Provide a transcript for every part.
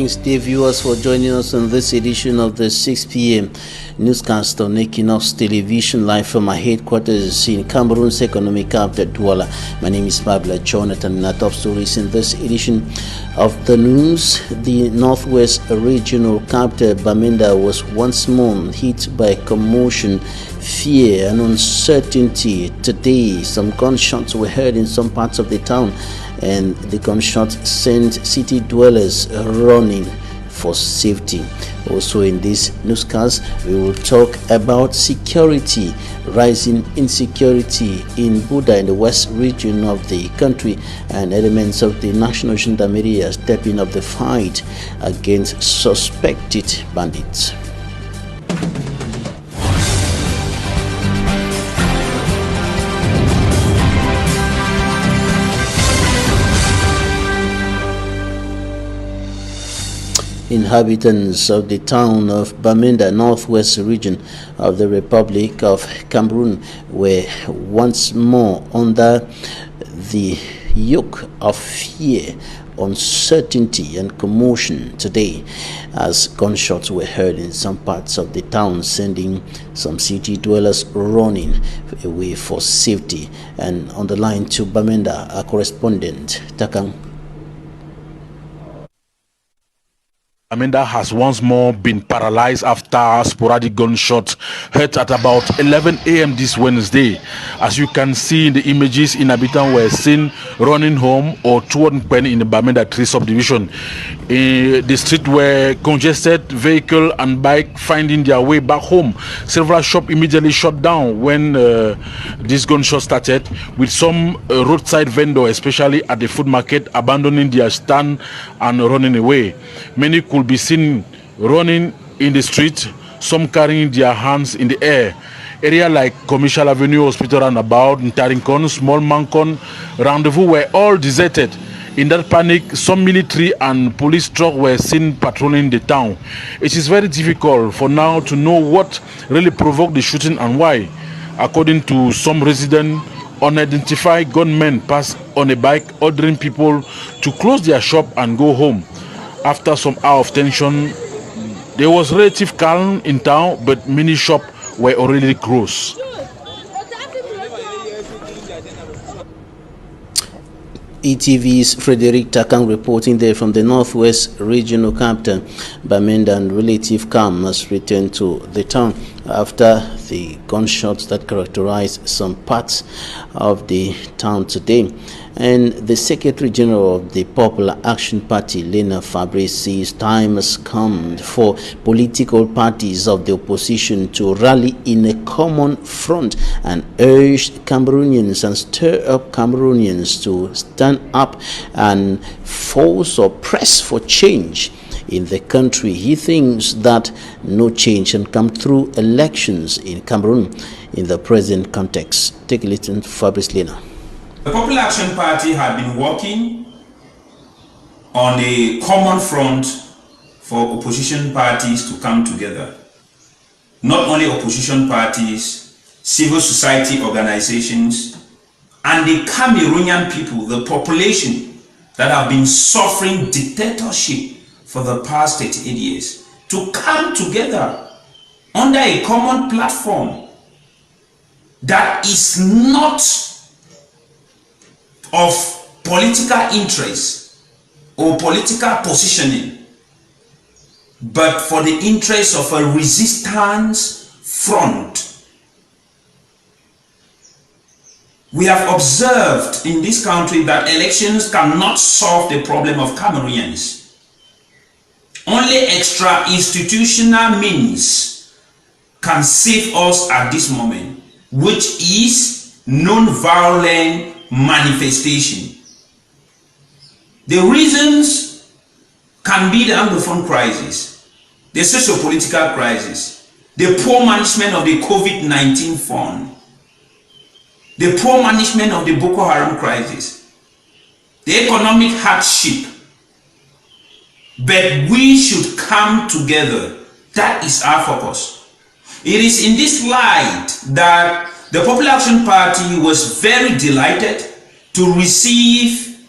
Thanks, dear viewers, for joining us on this edition of the 6 p.m. newscast on Equinoxe television, live from our headquarters in Cameroon's economic capital, Douala. My name is Babla Jonathan, and our top stories in this edition of the news. The northwest regional capital, Bamenda, was once more hit by commotion, fear, and uncertainty. Today, some gunshots were heard in some parts of the town, and the gunshots sent city dwellers running for safety. Also in this newscast, we will talk about security, rising insecurity in Buda in the west region of the country, and elements of the National Gendarmerie are stepping up the fight against suspected bandits. Inhabitants of the town of Bamenda, northwest region of the Republic of Cameroon, were once more under the yoke of fear, uncertainty, and commotion today, as gunshots were heard in some parts of the town, sending some city dwellers running away for safety. And on the line to Bamenda, our correspondent, Takang. Bamenda has once more been paralyzed after sporadic gunshots heard at about 11 a.m. this Wednesday. As you can see in the images, inhabitants were seen running home or toward Pen in the Bamenda 3 subdivision. The streets were congested, vehicle and bike finding their way back home. Several shops immediately shut down when this gunshot started, with some roadside vendors, especially at the food market, abandoning their stand and running away. Many could be seen running in the street, some carrying their hands in the air. Area like Commercial Avenue, Hospital Roundabout, Ntarinkon, Small Mancon, Rendezvous were all deserted. In that panic, some military and police trucks were seen patrolling the town. It is very difficult for now to know what really provoked the shooting and why. According to some residents, unidentified gunmen passed on a bike, ordering people to close their shop and go home. After some hours of tension, there was relative calm in town, but many shops were already closed. ETV's Frederick Takang reporting there from the northwest regional capital, Bamenda, and relative calm has returned to the town after the gunshots that characterized some parts of the town today. And the Secretary General of the Popular Action Party, Lena Fabrice, says time has come for political parties of the opposition to rally in a common front and urge Cameroonians and stir up Cameroonians to stand up and force or press for change in the country. He thinks that no change can come through elections in Cameroon in the present context. Take a listen to Fabrice Lena. The Popular Action Party had been working on a common front for opposition parties to come together. Not only opposition parties, civil society organizations, and the Cameroonian people, the population that have been suffering dictatorship for the past 38 years, to come together under a common platform that is not of political interest or political positioning, but for the interest of a resistance front. We have observed in this country that elections cannot solve the problem of Cameroonians. Only extra-institutional means can save us at this moment, which is non-violent manifestation. The reasons can be the Anglophone crisis, the socio-political crisis, the poor management of the COVID-19 fund, the poor management of the Boko Haram crisis, the economic hardship. But we should come together. That is our focus. It is in this light that the Popular Action Party was very delighted to receive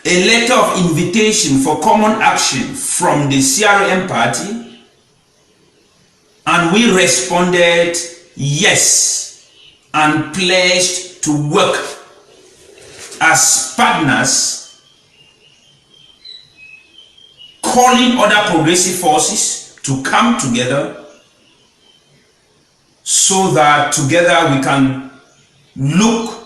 a letter of invitation for common action from the CRM party, and we responded yes and pledged to work as partners, calling other progressive forces to come together so that together we can look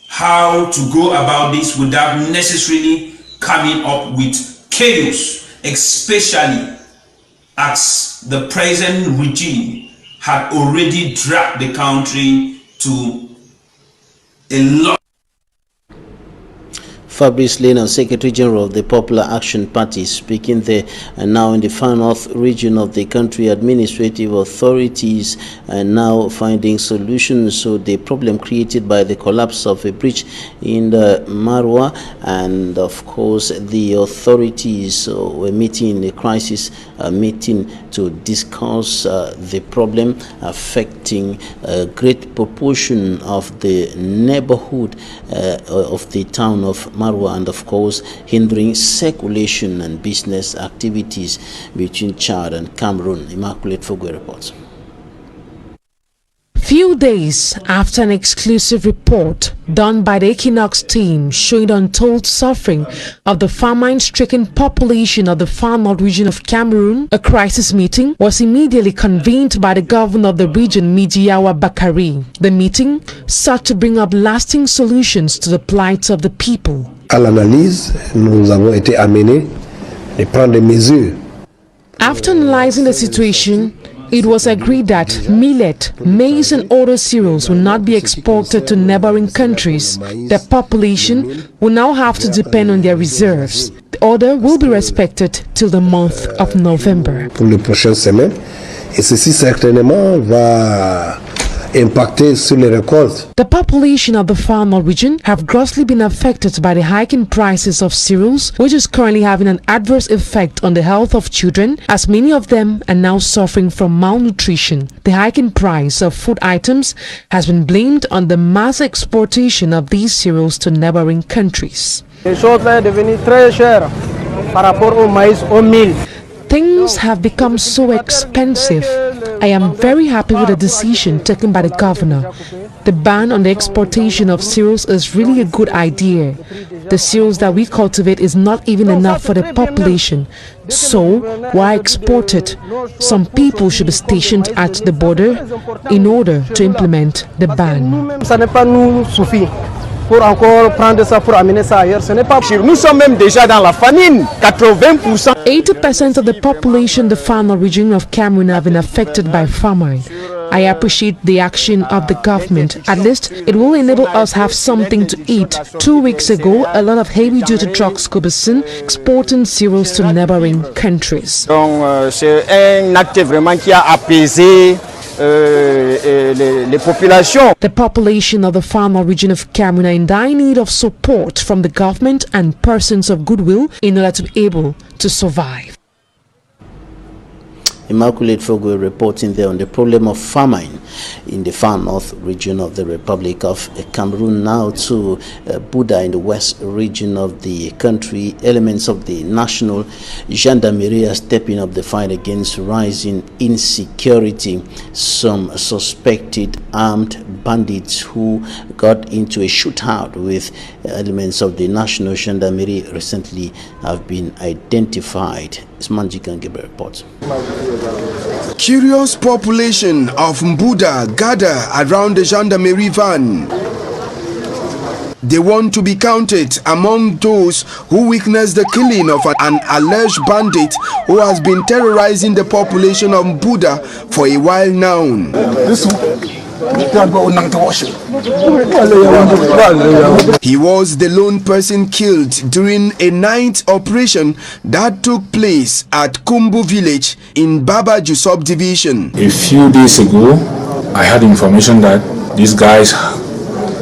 how to go about this without necessarily coming up with chaos, especially as the present regime had already dragged the country to a lot. Fabrice Lena, Secretary General of the Popular Action Party, speaking there. And now in the far north region of the country, administrative authorities are now finding solutions to the problem created by the collapse of a bridge in the Marwa. And of course, the authorities were meeting a crisis meeting to discuss the problem affecting a great proportion of the neighborhood of the town of Marwa, and of course hindering circulation and business activities between Chad and Cameroon. Immaculate Fogwe reports. Few days after an exclusive report done by the Equinoxe team showing the untold suffering of the famine-stricken population of the far north region of Cameroon, a crisis meeting was immediately convened by the governor of the region, Midiawa Bakari. The meeting sought to bring up lasting solutions to the plight of the people. À l'analyse, nous avons été amenés de prendre des mesures. After analyzing the situation, it was agreed that millet, maize and other cereals will not be exported to neighboring countries. The population will now have to depend on their reserves. The order will be respected till the month of November. Pour les prochaines semaines, et ceci certainement va impacter sur les récoltes. The population of the far north region have grossly been affected by the hike in prices of cereals, which is currently having an adverse effect on the health of children, as many of them are now suffering from malnutrition. The hike in price of food items has been blamed on the mass exportation of these cereals to neighboring countries. Les choses sont devenues très chères par rapport au maïs, au mil. Things have become so expensive. I am very happy with the decision taken by the governor. The ban on the exportation of cereals is really a good idea. The cereals that we cultivate is not even enough for the population. So, why export it? Some people should be stationed at the border in order to implement the ban. Ça n'est pas nous suffit pour encore prendre ça pour amener ça ailleurs. Ce n'est pas sûr. Nous sommes même déjà dans la famine. 80%. 80% of the population in the far north region of Cameroon have been affected by famine. I appreciate the action of the government. At least it will enable us have something to eat. 2 weeks ago, a lot of heavy-duty trucks could be seen exporting cereals to neighboring countries. Donc c'est un acte vraiment qui a apaisé les populations. The population of the far north region of Cameroon are in dire need of support from the government and persons of goodwill in order to be able to survive. Immaculate Fogwe reporting there on the problem of famine in the far north region of the Republic of Cameroon. Now to Buda in the west region of the country. Elements of the national gendarmerie are stepping up the fight against rising insecurity. Some suspected armed bandits who got into a shootout with elements of the national gendarmerie recently have been identified. Ismanji Kangebe reports. Curious population of Mbuda gather around the gendarmerie van. They want to be counted among those who witnessed the killing of an alleged bandit who has been terrorizing the population of Mbuda for a while now. He was the lone person killed during a night operation that took place at Kumbu village in Babaju subdivision. A few days ago, I had information that these guys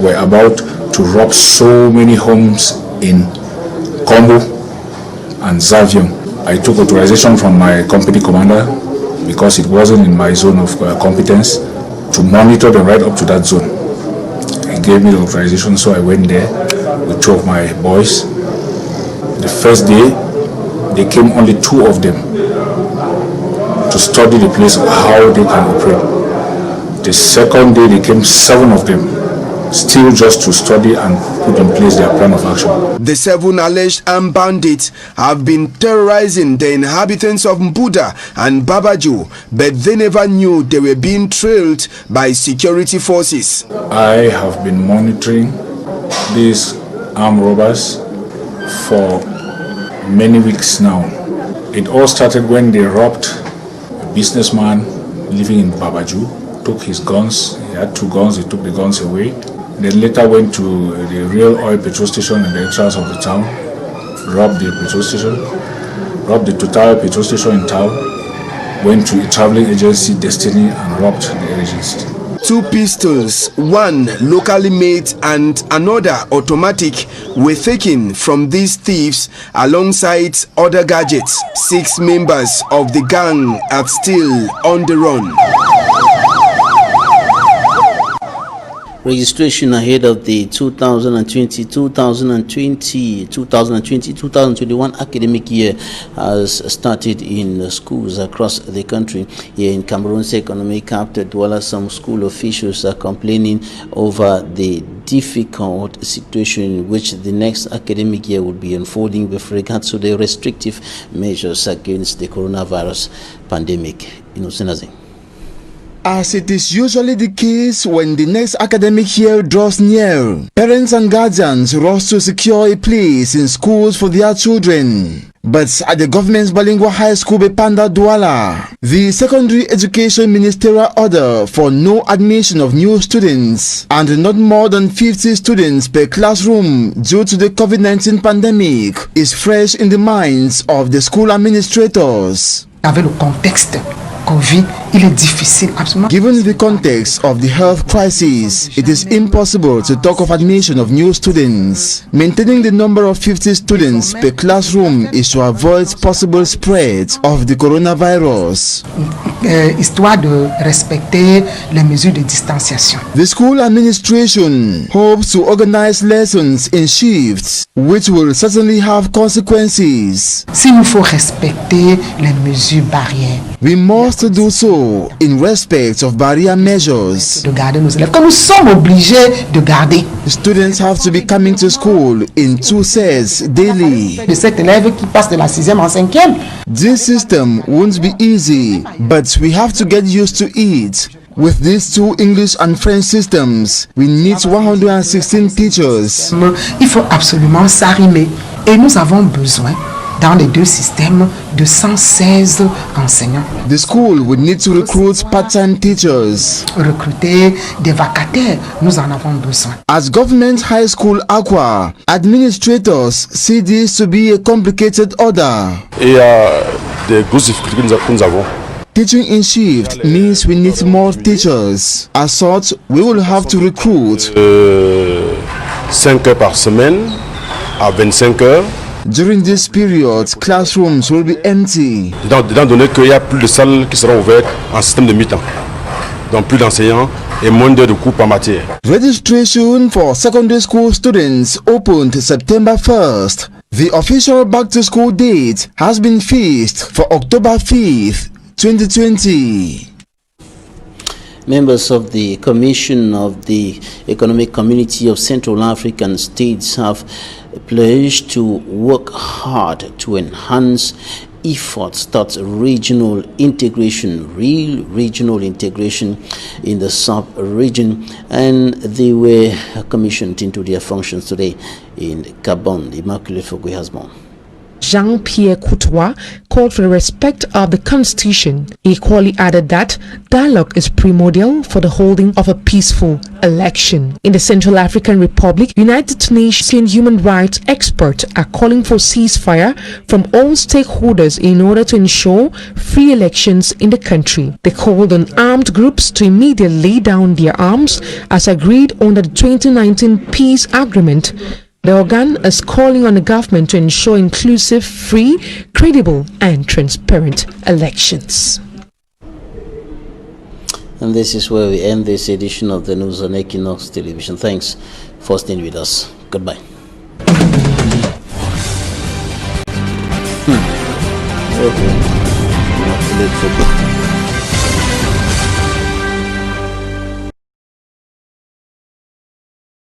were about to rob so many homes in Kombo and Zavion. I took authorization from my company commander because it wasn't in my zone of competence to monitor them right up to that zone. He gave me the authorization, so I went there with 2 of my boys first day, they came only 2 of them to study the place, how they can operate. The second day, they came 7 of them, still just to study and put in place their plan of action. The 7 alleged armed bandits have been terrorizing the inhabitants of Mbuda and Babaju, but they never knew they were being trailed by security forces. I have been monitoring these armed robbers for many weeks now. It all started when they robbed a businessman living in Babaju, took his guns. He had 2 guns, they took the guns away. Then later went to the Real Oil petrol station in the entrance of the town, robbed the petrol station, robbed the Total petrol station in town, went to a traveling agency, Destiny, and robbed the agency. 2 pistols, 1 locally made and another automatic, were taken from these thieves alongside other gadgets. 6 members of the gang are still on the run. Registration ahead of the 2020-2021 academic year has started in schools across the country. Here in Cameroon's economic capital, Douala, some school officials are complaining over the difficult situation in which the next academic year will be unfolding with regards to the restrictive measures against the coronavirus pandemic. As it is usually the case when the next academic year draws near, parents and guardians rush to secure a place in schools for their children. But at the government's bilingual high school Bepanda Douala, the secondary education ministerial order for no admission of new students and not more than 50 students per classroom due to the COVID-19 pandemic is fresh in the minds of the school administrators. Avec le contexte COVID, il est difficile absolument. Given the context of the health crisis, it is impossible to talk of admission of new students. Maintaining the number of 50 students per classroom is to avoid possible spread of the coronavirus. Histoire de respecter les mesures de distanciation. The school administration hopes to organize lessons in shifts, which will certainly have consequences. S'il nous faut respecter les mesures barrières, we must do so in respect of barrier measures. De garder nos élèves, que nous sommes obligés de garder. Students have to be coming to school in 2 sets daily. De cet élève qui passe de la 6e en 5e. This system won't be easy, but we have to get used to it. With these 2 English and French systems, we need 116 teachers. Il faut absolument s'arrimer et nous avons besoin dans les 2 systèmes de 116 enseignants. The school would need to recruit part-time teachers. Recruter des vacataires, nous en avons besoin. As Government High School Aqua, administrators see this to be a complicated order. Et des grosses difficultés que nous avons. Teaching in shift means we need more teachers. As such, we will have to recruit 5 heures par semaine à 25 heures. During this period, classrooms will be empty. Étant donné qu'il y a plus de salles qui seront ouvertes en système de mi-temps, donc plus d'enseignants et moins d'heures de cours par matière. Registration for secondary school students opened September 1st. The official back-to-school date has been fixed for October 5th, 2020. Members of the Commission of the Economic Community of Central African States have pledged to work hard to enhance efforts towards regional integration, real regional integration in the sub-region, and they were commissioned into their functions today in Gabon. Immaculate Fogwe has more. Jean-Pierre Coutois called for the respect of the Constitution. He equally added that dialogue is primordial for the holding of a peaceful election. In the Central African Republic, United Nations human rights experts are calling for ceasefire from all stakeholders in order to ensure free elections in the country. They called on armed groups to immediately lay down their arms as agreed under the 2019 peace agreement. The organ is calling on the government to ensure inclusive, free, credible and transparent elections. And this is where we end this edition of the news on Equinoxe Television. Thanks for staying with us. Goodbye. Okay. Not late for